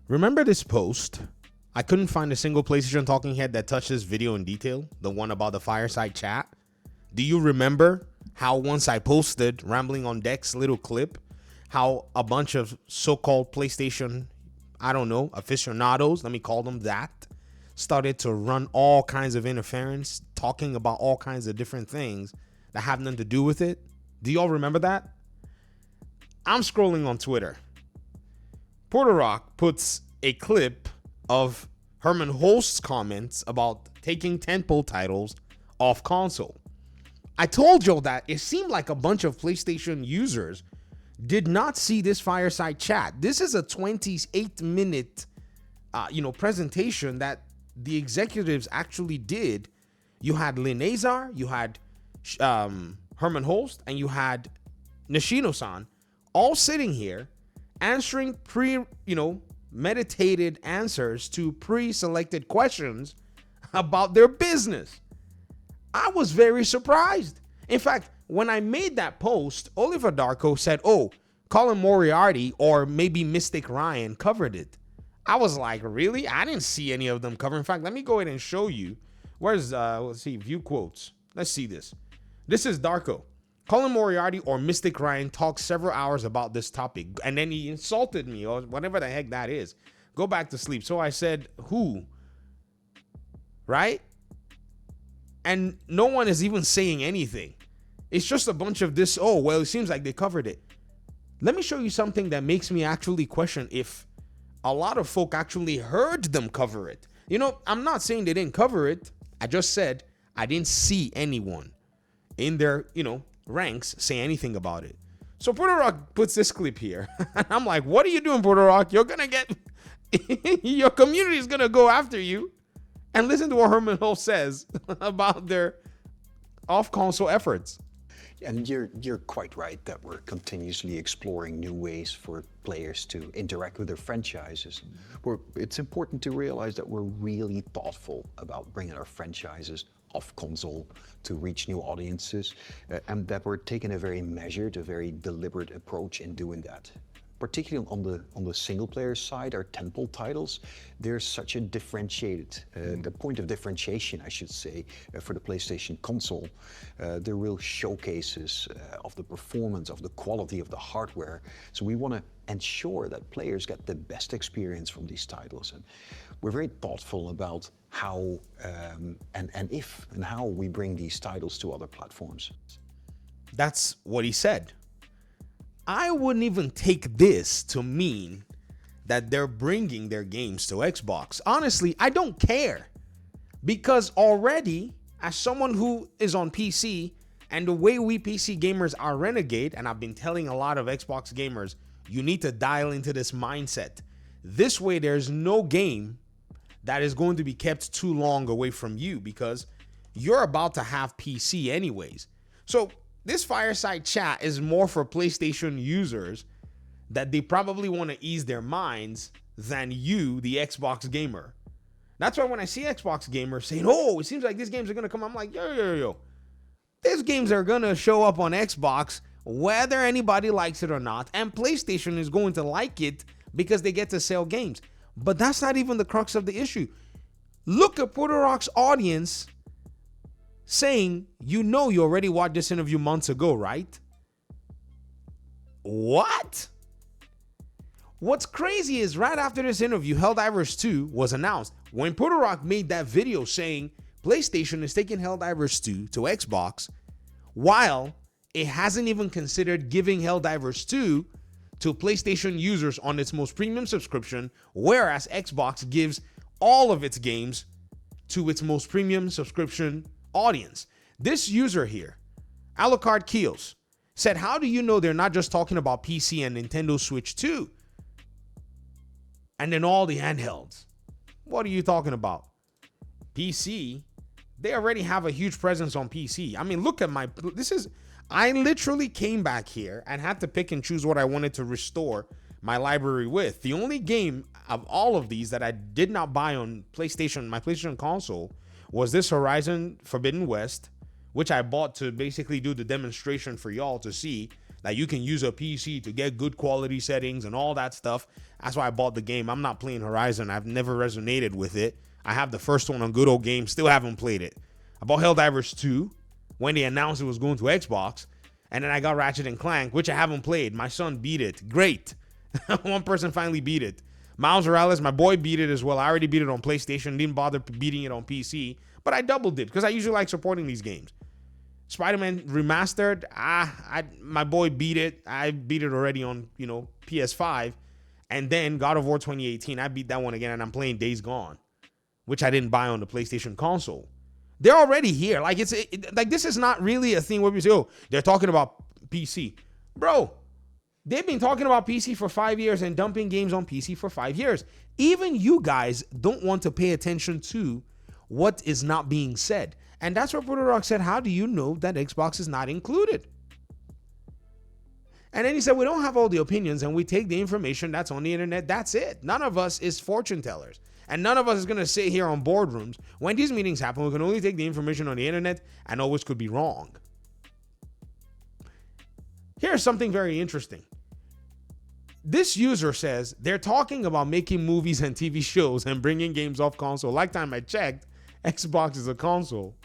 Remember this post? I couldn't find a single PlayStation talking head that touched this video in detail, the one about the fireside chat. Do you remember how once I posted Rambling on Deck's little clip, how a bunch of so-called PlayStation, I don't know, aficionados, let me call them that, started to run all kinds of interference, talking about all kinds of different things that have nothing to do with it? Do y'all remember that? I'm scrolling on Twitter. Porter Rock puts a clip of Herman Holst's comments about taking tentpole titles off console. I told y'all that it seemed like a bunch of PlayStation users did not see this fireside chat. This is a 28-minute, presentation that the executives actually did. You had Lynn Azar, you had Herman Holst, and you had Nishino-san all sitting here answering meditated answers to pre-selected questions about their business. I was very surprised. In fact, when I made that post, Oliver Darko said, "Oh, Colin Moriarty or maybe Mystic Ryan covered it." I was like, really? I didn't see any of them cover. In fact, let me go ahead and show you. Where's, let's see, view quotes. Let's see this. This is Darko. Colin Moriarty or Mystic Ryan talked several hours about this topic, and then he insulted me or whatever the heck that is. Go back to sleep. So I said, who? Right? And no one is even saying anything. It's just a bunch of this, oh, well, it seems like they covered it. Let me show you something that makes me actually question if a lot of folk actually heard them cover it. I'm not saying they didn't cover it. I just said I didn't see anyone in their, ranks say anything about it. So Porter Rock puts this clip here. And I'm like, what are you doing, Porter Rock? You're going to get, your community is going to go after you. And listen to what Herman Holst says about their off-console efforts. And you're quite right that we're continuously exploring new ways for players to interact with their franchises. It's important to realize that we're really thoughtful about bringing our franchises off console to reach new audiences, and that we're taking a very measured, a very deliberate approach in doing that. Particularly on the single player side, our tentpole titles, there's such a differentiated, the point of differentiation, I should say, for the PlayStation console. They're real showcases of the performance, of the quality of the hardware. So we want to ensure that players get the best experience from these titles. And we're very thoughtful about how and how we bring these titles to other platforms. That's what he said. I wouldn't even take this to mean that they're bringing their games to Xbox. Honestly, I don't care. Because already, as someone who is on PC, and the way we PC gamers are renegade, and I've been telling a lot of Xbox gamers, you need to dial into this mindset. This way, there's no game that is going to be kept too long away from you because you're about to have PC anyways. So this fireside chat is more for PlayStation users that they probably want to ease their minds than you, the Xbox gamer. That's why when I see Xbox gamers saying, oh, it seems like these games are going to come, I'm like, yo. These games are going to show up on Xbox whether anybody likes it or not, and PlayStation is going to like it because they get to sell games. But that's not even the crux of the issue. Look at Porter Rock's audience saying, you already watched this interview months ago, right? What? What's crazy is right after this interview, Helldivers 2 was announced. When Porter Rock made that video saying PlayStation is taking Helldivers 2 to Xbox, while it hasn't even considered giving Helldivers 2 to PlayStation users on its most premium subscription, whereas Xbox gives all of its games to its most premium subscription audience. This user here, Alucard Keels, said, how do you know they're not just talking about PC and Nintendo Switch 2? And then all the handhelds. What are you talking about? PC, they already have a huge presence on PC. I mean, look at I literally came back here and had to pick and choose what I wanted to restore my library with. The only game of all of these that I did not buy on PlayStation, my PlayStation console, was this Horizon Forbidden West, which I bought to basically do the demonstration for y'all to see that you can use a PC to get good quality settings and all that stuff. That's why I bought the game. I'm not playing Horizon. I've never resonated with it. I have the first one on Good Old Games. Still haven't played it. I bought Helldivers 2 when they announced it was going to Xbox. And then I got Ratchet and Clank, which I haven't played. My son beat it. Great. One person finally beat it. Miles Morales, my boy, beat it as well. I already beat it on PlayStation. Didn't bother beating it on PC. But I doubled it because I usually like supporting these games. Spider-Man Remastered, my boy beat it. I beat it already on, PS5. And then God of War 2018, I beat that one again, and I'm playing Days Gone, which I didn't buy on the PlayStation console. They're already here. Like, this is not really a thing where we say, oh, they're talking about PC. Bro, they've been talking about PC for 5 years and dumping games on PC for 5 years. Even you guys don't want to pay attention to what is not being said. And that's where Puerto Rock said, how do you know that Xbox is not included? And then he said, we don't have all the opinions and we take the information that's on the internet. That's it. None of us is fortune tellers. And none of us is going to sit here on boardrooms. When these meetings happen, we can only take the information on the internet and always could be wrong. Here's something very interesting. This user says they're talking about making movies and TV shows and bringing games off console. Like time I checked, Xbox is a console.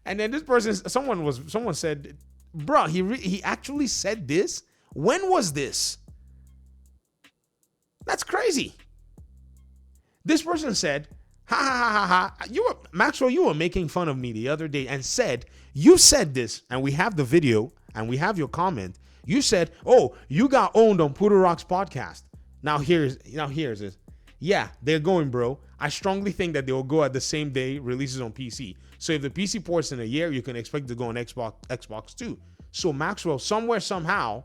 And then this person, someone said, bro, he actually said this? When was this? That's crazy. This person said, ha ha ha ha, Maxwell, you were making fun of me the other day and said, you said this, and we have the video and we have your comment. You said, oh, you got owned on Puerto Rock's podcast. Now here's this. Yeah, they're going, bro. I strongly think that they will go at the same day releases on PC. So if the PC ports in a year, you can expect to go on Xbox too. So Maxwell, somewhere, somehow,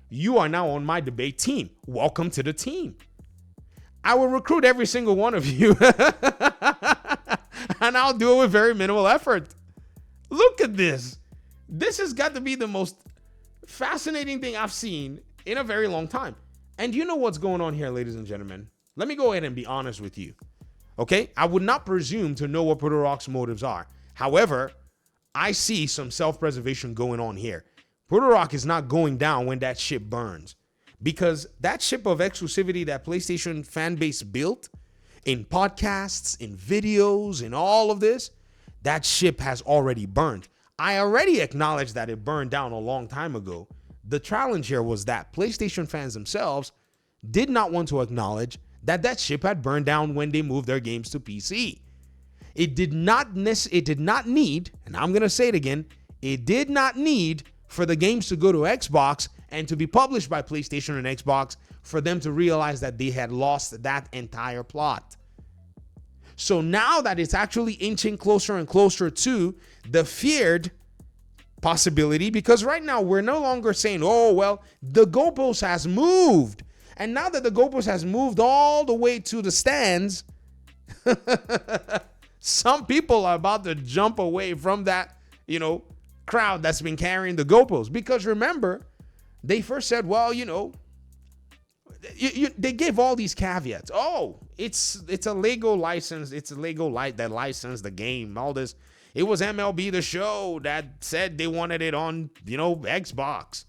you are now on my debate team. Welcome to the team. I will recruit every single one of you. And I'll do it with very minimal effort. Look at this. This has got to be the most fascinating thing I've seen in a very long time. And you know what's going on here, ladies and gentlemen? Let me go ahead and be honest with you. Okay? I would not presume to know what Puerto Rock's motives are. However, I see some self-preservation going on here. Puerto Rock is not going down when that ship burns. Because that ship of exclusivity that PlayStation fan base built in podcasts, in videos, in all of this, that ship has already burned. I already acknowledged that it burned down a long time ago. The challenge here was that PlayStation fans themselves did not want to acknowledge that that ship had burned down when they moved their games to PC. It did not need, and I'm going to say it again, it did not need for the games to go to Xbox and to be published by PlayStation and Xbox for them to realize that they had lost that entire plot. So now that it's actually inching closer and closer to the feared possibility, because right now we're no longer saying, oh, well, the goalpost has moved. And now that the goalpost has moved all the way to the stands, some people are about to jump away from that, crowd that's been carrying the goalpost. Because remember, they first said, well, they gave all these caveats. Oh, it's a Lego license. It's a Lego that licensed the game. All this. It was MLB The Show that said they wanted it on, Xbox.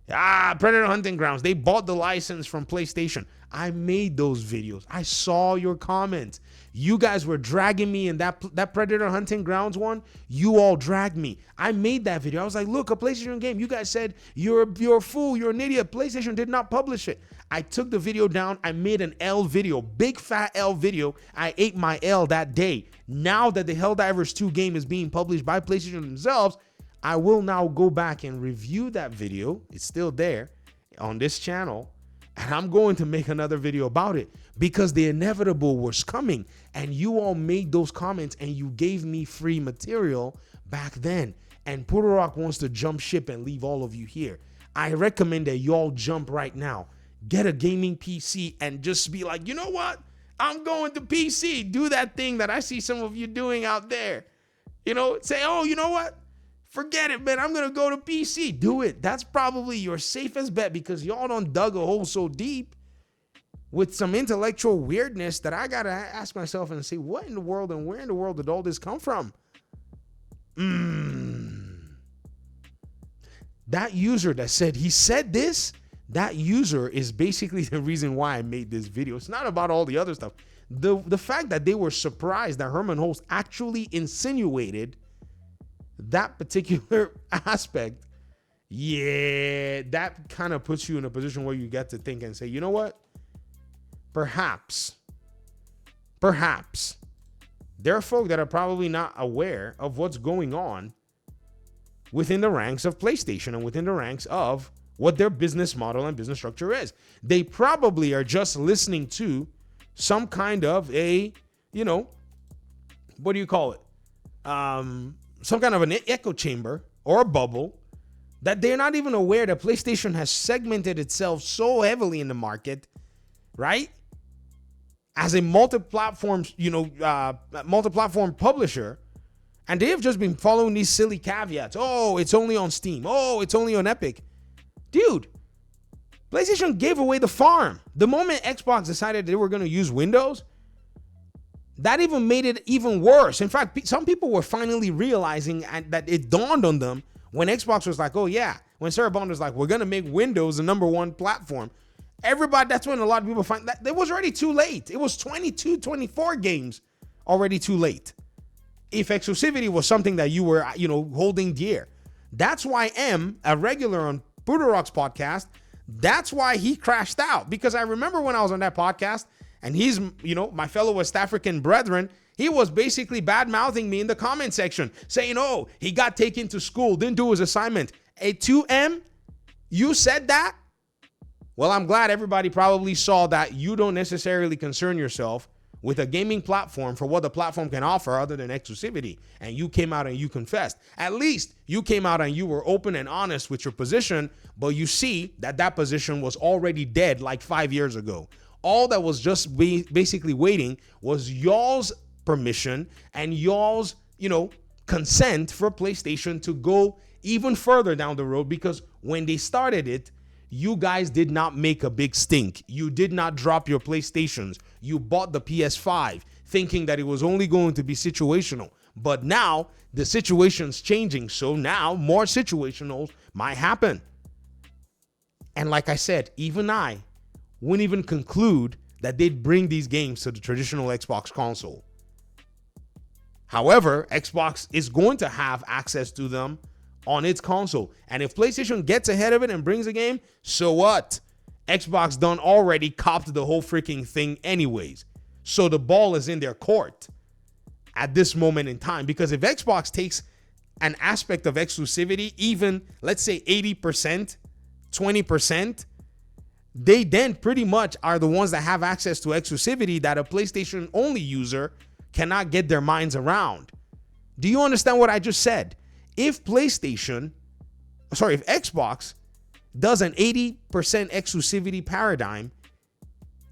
Predator Hunting Grounds. They bought the license from PlayStation. I made those videos. I saw your comments. You guys were dragging me in that Predator Hunting Grounds one. You all dragged me. I made that video. I was like, look, a PlayStation game. You guys said you're a fool. You're an idiot. PlayStation did not publish it. I took the video down. I made an L video, big fat L video. I ate my L that day. Now that the Helldivers 2 game is being published by PlayStation themselves, I will now go back and review that video. It's still there on this channel. And I'm going to make another video about it because the inevitable was coming. And you all made those comments and you gave me free material back then. And Puerto Rock wants to jump ship and leave all of you here. I recommend that you all jump right now. Get a gaming PC and just be like, you know what? I'm going to PC. Do that thing that I see some of you doing out there. Say, oh, you know what? Forget it, man. I'm going to go to PC. Do it. That's probably your safest bet because y'all done dug a hole so deep with some intellectual weirdness that I got to ask myself and say, what in the world and where in the world did all this come from? that user that said he said this, that user is basically the reason why I made this video. It's not about all the other stuff. The fact that they were surprised that Herman Holtz actually insinuated that particular aspect, yeah, that kind of puts you in a position where you get to think and say, you know what? Perhaps there are folk that are probably not aware of what's going on within the ranks of PlayStation and within the ranks of what their business model and business structure is. They probably are just listening to some kind of a, what do you call it? Some kind of an echo chamber or a bubble that they're not even aware that PlayStation has segmented itself so heavily in the market, right? As a multi-platform publisher, and they've just been following these silly caveats. Oh, it's only on Steam. Oh, it's only on Epic. Dude, PlayStation gave away the farm. The moment Xbox decided they were going to use Windows, that even made it even worse. In fact, some people were finally realizing that it dawned on them when Xbox was like, oh yeah, when Sarah Bond was like, we're going to make Windows the number one platform. Everybody, that's when a lot of people find that it was already too late. It was 22, 24 games already too late. If exclusivity was something that you were, holding dear. That's why a regular on Puderok's podcast, that's why he crashed out. Because I remember when I was on that podcast and he's, my fellow West African brethren, he was basically bad-mouthing me in the comment section saying, oh, he got taken to school, didn't do his assignment. A 2M, you said that? Well, I'm glad everybody probably saw that you don't necessarily concern yourself with a gaming platform for what the platform can offer other than exclusivity. And you came out and you confessed. At least you came out and you were open and honest with your position, but you see that position was already dead like 5 years ago. All that was just basically waiting was y'all's permission and y'all's, consent for PlayStation to go even further down the road, because when they started it, you guys did not make a big stink. You did not drop your PlayStations. You bought the PS5 thinking that it was only going to be situational. But now the situation's changing. So now more situationals might happen. And like I said, even I wouldn't even conclude that they'd bring these games to the traditional Xbox console. However, Xbox is going to have access to them on its console. And if PlayStation gets ahead of it and brings a game, so what? Xbox done already copped the whole freaking thing anyways. So the ball is in their court at this moment in time. Because if Xbox takes an aspect of exclusivity, even let's say 80%, 20%, they then pretty much are the ones that have access to exclusivity that a PlayStation only user cannot get their minds around. Do you understand what I just said? If Xbox does an 80% exclusivity paradigm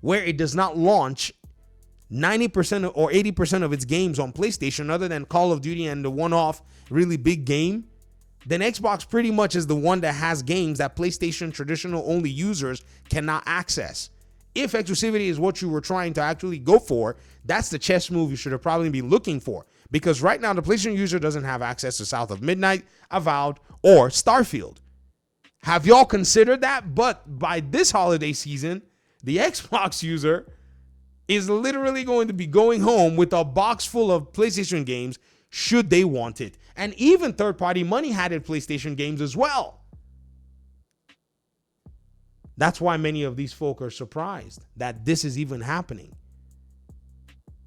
where it does not launch 90% or 80% of its games on PlayStation other than Call of Duty and the one-off really big game, then Xbox pretty much is the one that has games that PlayStation traditional only users cannot access. If exclusivity is what you were trying to actually go for, that's the chess move you should have probably been looking for. Because right now, the PlayStation user doesn't have access to South of Midnight, Avowed, or Starfield. Have y'all considered that? But by this holiday season, the Xbox user is literally going to be going home with a box full of PlayStation games should they want it. And even third-party money-hatted PlayStation games as well. That's why many of these folk are surprised that this is even happening.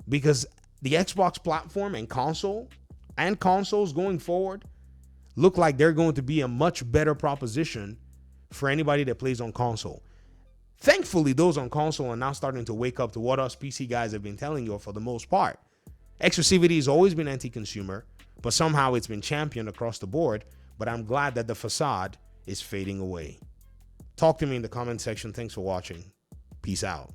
Because the Xbox platform and consoles going forward look like they're going to be a much better proposition for anybody that plays on console. Thankfully, those on console are now starting to wake up to what us PC guys have been telling you for the most part. Exclusivity has always been anti-consumer, but somehow it's been championed across the board. But I'm glad that the facade is fading away. Talk to me in the comment section. Thanks for watching. Peace out.